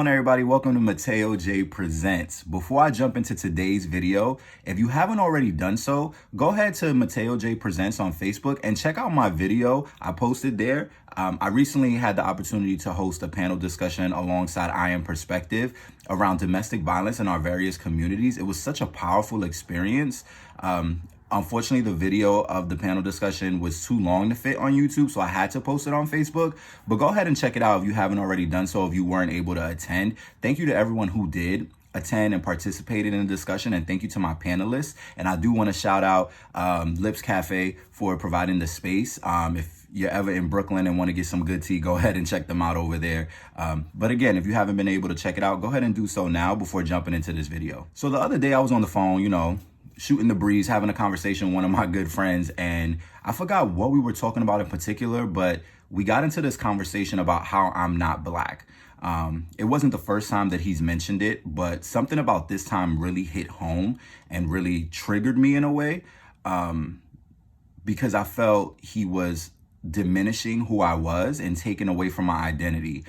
on, everybody? Welcome to Matteo J Presents. Before I jump into today's video, if you haven't already done so, go ahead to Matteo J Presents on Facebook and check out my video I posted there. I recently had the opportunity to host a panel discussion alongside I Am Perspective around domestic violence in our various communities. It was such a powerful experience. Unfortunately, the video of the panel discussion was too long to fit on YouTube, so I had to post it on Facebook. But go ahead and check it out if you haven't already done so, if you weren't able to attend. Thank you to everyone who did attend and participated in the discussion, and thank you to my panelists. And I do want to shout out Lips Cafe for providing the space. If you're ever in Brooklyn and want to get some good tea, go ahead and check them out over there. But again, if you haven't been able to check it out, go ahead and do so now before jumping into this video. So the other day I was on the phone, shooting the breeze, having a conversation with one of my good friends, and I forgot what we were talking about in particular, but we got into this conversation about how I'm not Black. It wasn't the first time that he's mentioned it, but something about this time really hit home and really triggered me in a way, because I felt he was diminishing who I was and taking away from my identity.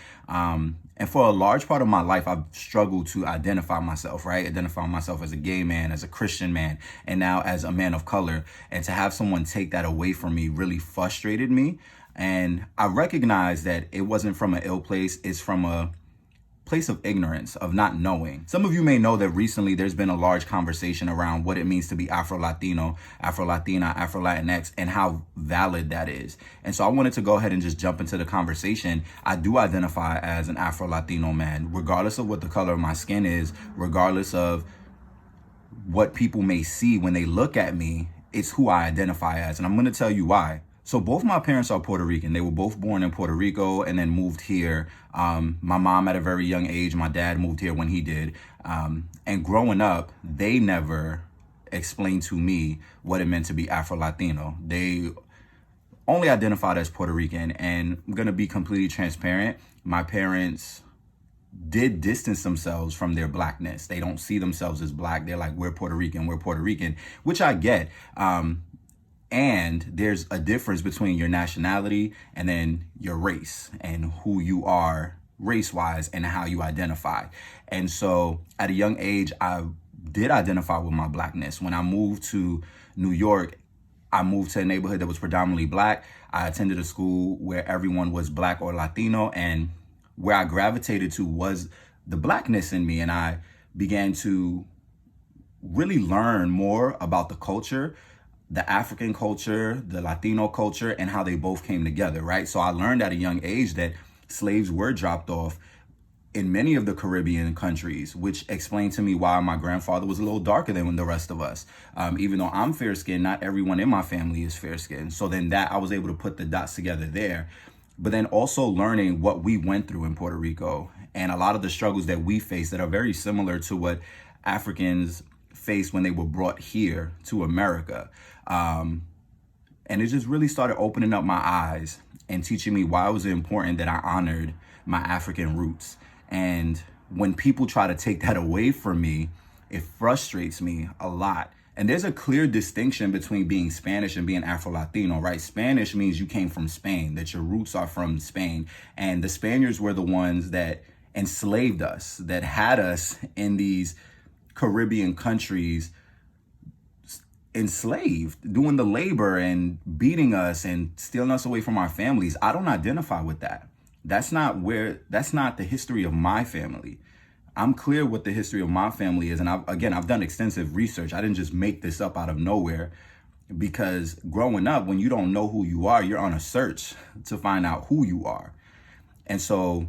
And for a large part of my life, I've struggled to identify myself, right? Identify myself as a gay man, as a Christian man, and now as a man of color. And to have someone take that away from me really frustrated me. And I recognized that it wasn't from an ill place. It's from a place of ignorance, of not knowing. Some of you may know that recently there's been a large conversation around what it means to be Afro-Latino, Afro-Latina, Afro-Latinx, and how valid that is. And so I wanted to go ahead and just jump into the conversation. I do identify as an Afro-Latino man, regardless of what the color of my skin is, regardless of what people may see when they look at me, it's who I identify as. And I'm going to tell you why. So both my parents are Puerto Rican. They were both born in Puerto Rico and then moved here. My mom at a very young age, my dad moved here when he did. And growing up, they never explained to me what it meant to be Afro-Latino. They only identified as Puerto Rican. And I'm going to be completely transparent. My parents did distance themselves from their Blackness. They don't see themselves as Black. They're like, we're Puerto Rican, which I get. And there's a difference between your nationality and then your race and who you are race-wise and how you identify. And so at a young age, I did identify with my Blackness. When I moved to New York, I moved to a neighborhood that was predominantly Black. I attended a school where everyone was Black or Latino, and where I gravitated to was the Blackness in me. And I began to really learn more about the culture, the African culture, the Latino culture, and how they both came together, right? So I learned at a young age that slaves were dropped off in many of the Caribbean countries, which explained to me why my grandfather was a little darker than the rest of us. Even though I'm fair-skinned, not everyone in my family is fair-skinned. So then I was able to put the dots together there. But then also learning what we went through in Puerto Rico and a lot of the struggles that we face that are very similar to what Africans faced when they were brought here to America. And it just really started opening up my eyes and teaching me why it was important that I honored my African roots. And when people try to take that away from me, it frustrates me a lot. And there's a clear distinction between being Spanish and being Afro-Latino, right? Spanish means you came from Spain, that your roots are from Spain. And the Spaniards were the ones that enslaved us, that had us in these Caribbean countries enslaved, doing the labor and beating us and stealing us away from our families. I don't identify with that. That's not the history of my family. I'm clear what the history of my family is. And I've done extensive research. I didn't just make this up out of nowhere, because growing up, when you don't know who you are, you're on a search to find out who you are. And so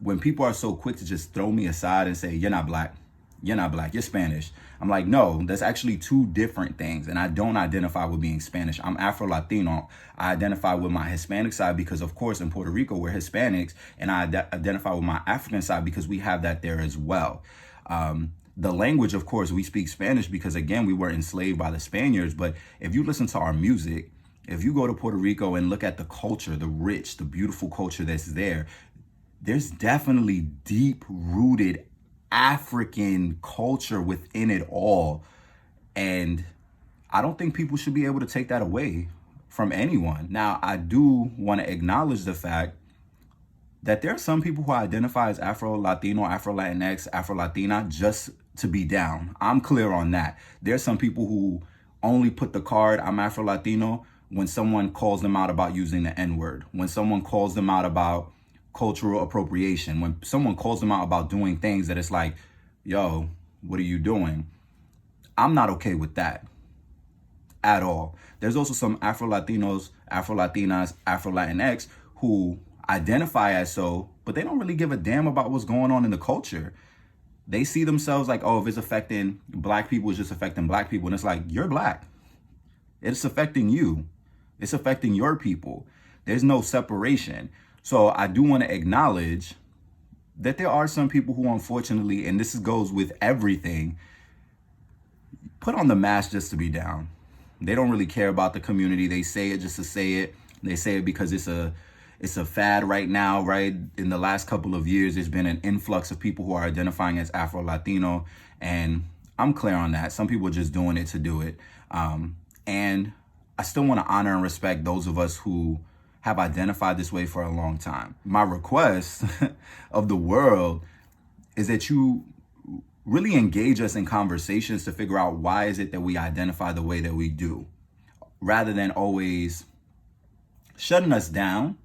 when people are so quick to just throw me aside and say, you're not Black, you're Spanish, I'm like, no, that's actually two different things. And I don't identify with being Spanish. I'm Afro-Latino. I identify with my Hispanic side because, of course, in Puerto Rico, we're Hispanics. And I identify with my African side because we have that there as well. The language, of course, we speak Spanish because, again, we were enslaved by the Spaniards. But if you listen to our music, if you go to Puerto Rico and look at the culture, the rich, the beautiful culture that's there, there's definitely deep-rooted African culture within it all. And I don't think people should be able to take that away from anyone. Now, I do want to acknowledge the fact that there are some people who identify as Afro-Latino, Afro-Latinx, Afro-Latina just to be down. I'm clear on that. There's some people who only put the card, I'm Afro-Latino, when someone calls them out about using the N-word, when someone calls them out about cultural appropriation, when someone calls them out about doing things that it's like, yo, what are you doing? I'm not okay with that at all. There's also some Afro-Latinos, Afro-Latinas, Afro-Latinx who identify as so, but they don't really give a damn about what's going on in the culture. They see themselves like, oh, if it's affecting black people, it's just affecting black people. And it's like, you're black. It's affecting you. It's affecting your people. There's no separation. So I do want to acknowledge that there are some people who, unfortunately, and this goes with everything, put on the mask just to be down. They don't really care about the community. They say it just to say it. They say it because it's a fad right now, right? In the last couple of years, there's been an influx of people who are identifying as Afro-Latino, and I'm clear on that. Some people are just doing it to do it. And I still want to honor and respect those of us who have identified this way for a long time. My request of the world is that you really engage us in conversations to figure out why is it that we identify the way that we do, rather than always shutting us down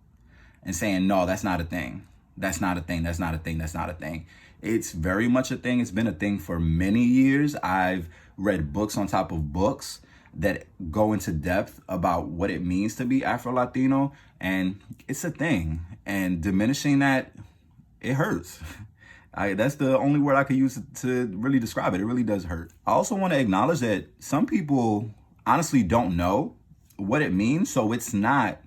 and saying, no, that's not a thing. That's not a thing. That's not a thing. That's not a thing. It's very much a thing. It's been a thing for many years. I've read books on top of books that go into depth about what it means to be Afro-Latino, and it's a thing. And diminishing that, it hurts. That's the only word I could use to really describe it. It really does hurt. I also want to acknowledge that some people honestly don't know what it means, so it's not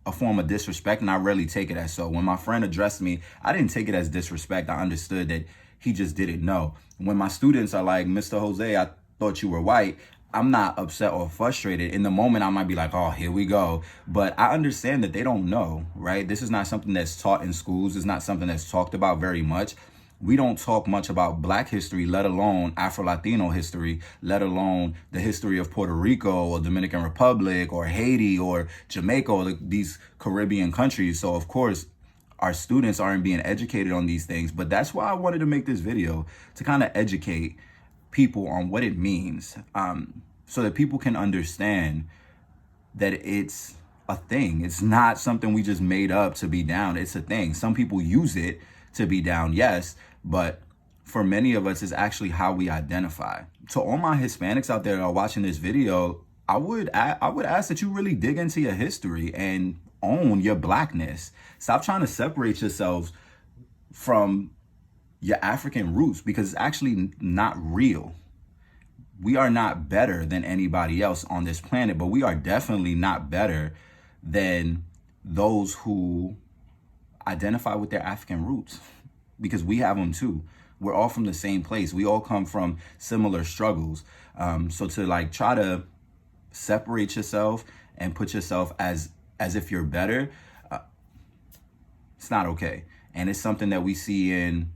a form of disrespect, and I rarely take it as so. When my friend addressed me, I didn't take it as disrespect. I understood that he just didn't know. When my students are like, Mr. Jose, I thought you were white, I'm not upset or frustrated. In the moment, I might be like, oh, here we go. But I understand that they don't know, right? This is not something that's taught in schools. It's not something that's talked about very much. We don't talk much about Black history, let alone Afro-Latino history, let alone the history of Puerto Rico or Dominican Republic or Haiti or Jamaica or these Caribbean countries. So, of course, our students aren't being educated on these things. But that's why I wanted to make this video, to kind of educate people on what it means, so that people can understand that it's a thing. It's not something we just made up to be down. It's a thing. Some people use it to be down, yes, but for many of us, it's actually how we identify. To all my Hispanics out there that are watching this video, I would ask that you really dig into your history and own your Blackness. Stop trying to separate yourselves from your African roots, because it's actually not real. We are not better than anybody else on this planet, but we are definitely not better than those who identify with their African roots, because we have them too. We're all from the same place. We all come from similar struggles. So to like try to separate yourself and put yourself as if you're better, it's not okay. And it's something that we see in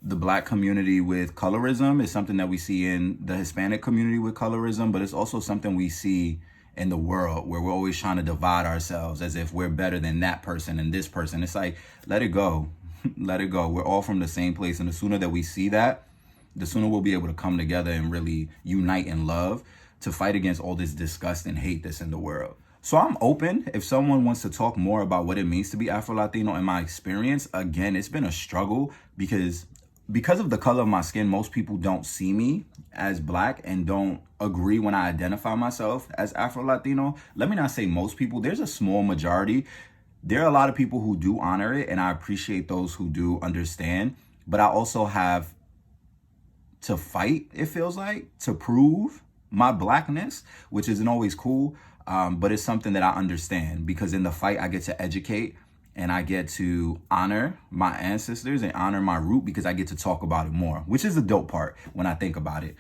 the Black community with colorism. It's something that we see in the Hispanic community with colorism, but it's also something we see in the world where we're always trying to divide ourselves as if we're better than that person and this person. It's like, let it go. Let it go. We're all from the same place. And the sooner that we see that, the sooner we'll be able to come together and really unite in love to fight against all this disgust and hate that's in the world. So I'm open if someone wants to talk more about what it means to be Afro-Latino. In my experience, again, it's been a struggle because of the color of my skin. Most people don't see me as Black and don't agree when I identify myself as Afro-Latino. Let me not say most people. There's a small majority. There are a lot of people who do honor it, and I appreciate those who do understand. But I also have to fight, it feels like, to prove my Blackness, which isn't always cool. But it's something that I understand, because in the fight, I get to educate and I get to honor my ancestors and honor my root, because I get to talk about it more, which is the dope part when I think about it.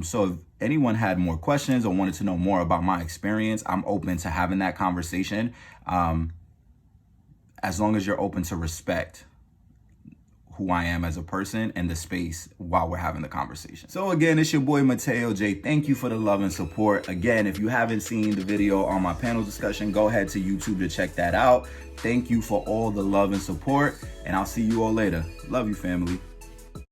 So if anyone had more questions or wanted to know more about my experience, I'm open to having that conversation, as long as you're open to respect who I am as a person in the space while we're having the conversation. So again, it's your boy Matteo J. Thank you for the love and support. Again, if you haven't seen the video on my panel discussion, go ahead to YouTube to check that out. Thank you for all the love and support, and I'll see you all later. Love you, family.